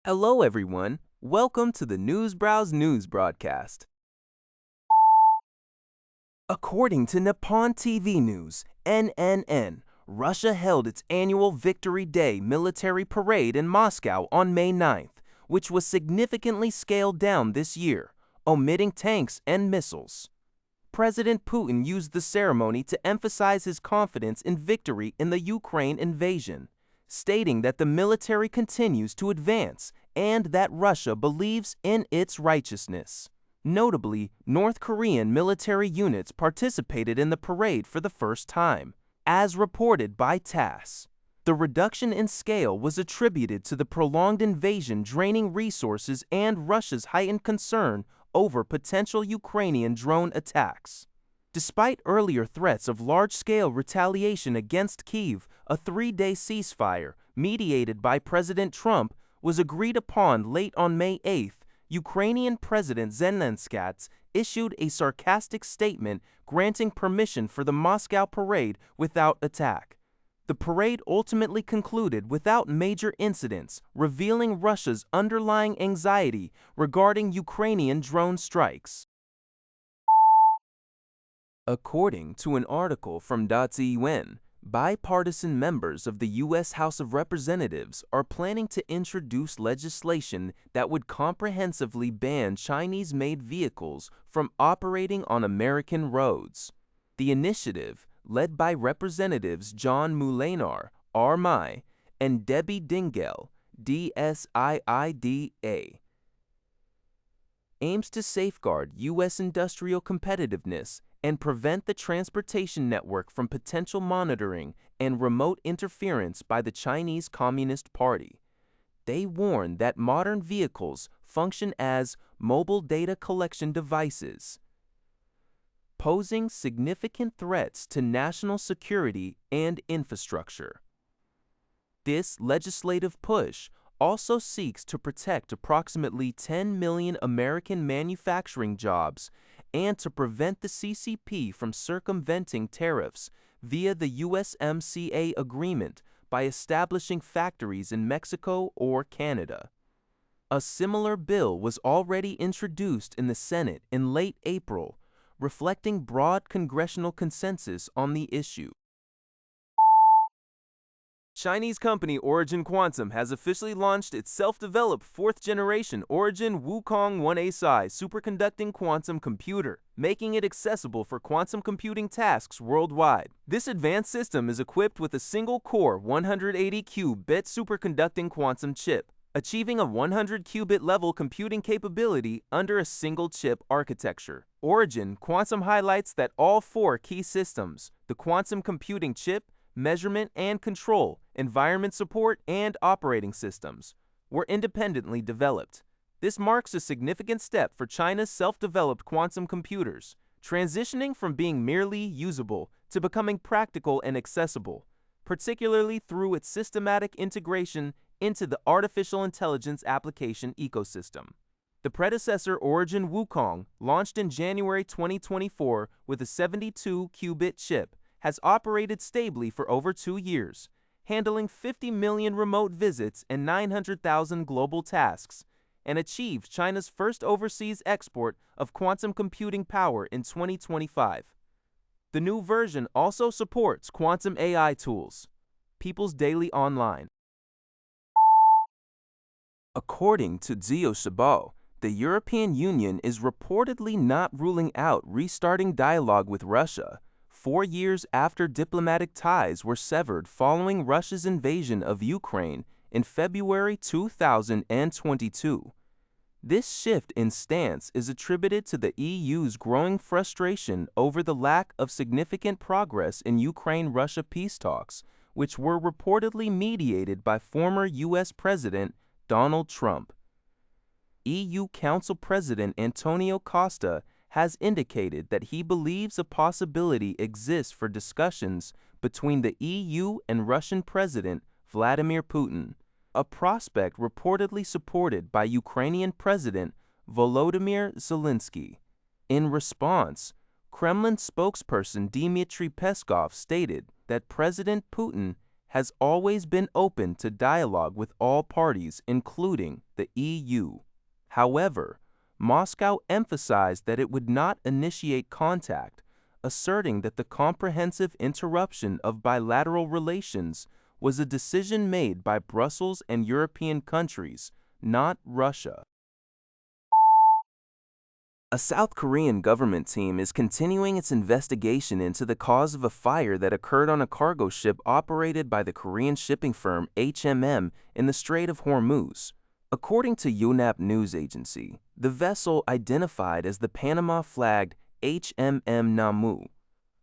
Hello, everyone. Welcome to the Newsbrowse News broadcast. According to Nippon TV News, NNN, Russia held its annual Victory Day military parade in Moscow on May 9th, which was significantly scaled down this year, omitting tanks and missiles. President Putin used the ceremony to emphasize his confidence in victory in the Ukraine invasion, stating that the military continues to advance and that Russia believes in its righteousness. Notably, North Korean military units participated in the parade for the first time, as reported by TASS. The reduction in scale was attributed to the prolonged invasion draining resources and Russia's heightened concern over potential Ukrainian drone attacks. Despite earlier threats of large-scale retaliation against Kyiv, a three-day ceasefire, mediated by President Trump, was agreed upon late on May 8th. Ukrainian President Zelensky issued a sarcastic statement granting permission for the Moscow parade without attack. The parade ultimately concluded without major incidents, revealing Russia's underlying anxiety regarding Ukrainian drone strikes. According to an article from Gov't, bipartisan members of the U.S. House of Representatives are planning to introduce legislation that would comprehensively ban Chinese-made vehicles from operating on American roads. The initiative, led by Representatives John Mulliner, RMI, and Debbie Dingell, DSIIDA, aims to safeguard U.S. industrial competitiveness and prevent the transportation network from potential monitoring and remote interference by the Chinese Communist Party. They warn that modern vehicles function as mobile data collection devices, posing significant threats to national security and infrastructure. This legislative push also seeks to protect approximately 10 million American manufacturing jobs and to prevent the CCP from circumventing tariffs via the USMCA agreement by establishing factories in Mexico or Canada. A similar bill was already introduced in the Senate in late April, reflecting broad congressional consensus on the issue. Chinese company Origin Quantum has officially launched its self-developed fourth-generation Origin Wukong 1A size superconducting quantum computer, making it accessible for quantum computing tasks worldwide. This advanced system is equipped with a single-core 180-qubit superconducting quantum chip, achieving a 100-qubit level computing capability under a single-chip architecture. Origin Quantum highlights that all four key systems, the quantum computing chip, measurement and control, environment support, and operating systems, were independently developed. This marks a significant step for China's self-developed quantum computers, transitioning from being merely usable to becoming practical and accessible, particularly through its systematic integration into the artificial intelligence application ecosystem. The predecessor Origin Wukong, launched in January 2024 with a 72-qubit chip, has operated stably for over 2 years, handling 50 million remote visits and 900,000 global tasks, and achieved China's first overseas export of quantum computing power in 2025. The new version also supports quantum AI tools, People's Daily Online. According to Gov't, the European Union is reportedly not ruling out restarting dialogue with Russia, 4 years after diplomatic ties were severed following Russia's invasion of Ukraine in February 2022. This shift in stance is attributed to the EU's growing frustration over the lack of significant progress in Ukraine-Russia peace talks, which were reportedly mediated by former U.S. President Donald Trump. EU Council President Antonio Costa has indicated that he believes a possibility exists for discussions between the EU and Russian President Vladimir Putin, a prospect reportedly supported by Ukrainian President Volodymyr Zelensky. In response, Kremlin spokesperson Dmitry Peskov stated that President Putin has always been open to dialogue with all parties, including the EU. However, Moscow emphasized that it would not initiate contact, asserting that the comprehensive interruption of bilateral relations was a decision made by Brussels and European countries, not Russia. A South Korean government team is continuing its investigation into the cause of a fire that occurred on a cargo ship operated by the Korean shipping firm HMM in the Strait of Hormuz. According to Yonhap news agency, the vessel, identified as the Panama-flagged HMM Namu,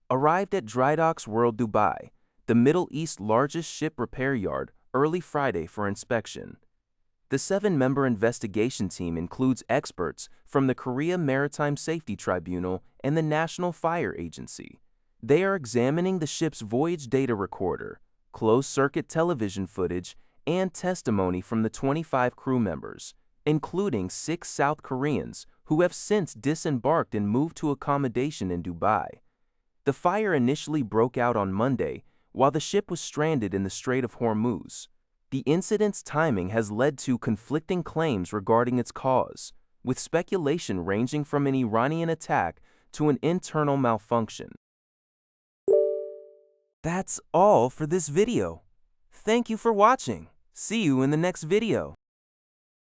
arrived at Drydocks World Dubai, the Middle East's largest ship repair yard, early Friday for inspection. The 7-member investigation team includes experts from the Korea Maritime Safety Tribunal and the National Fire Agency. They are examining the ship's voyage data recorder, closed-circuit television footage, and testimony from the 25 crew members, including 6 South Koreans who have since disembarked and moved to accommodation in Dubai. The fire initially broke out on Monday while the ship was stranded in the Strait of Hormuz. The incident's timing has led to conflicting claims regarding its cause, with speculation ranging from an Iranian attack to an internal malfunction. That's all for this video. Thank you for watching. See you in the next video.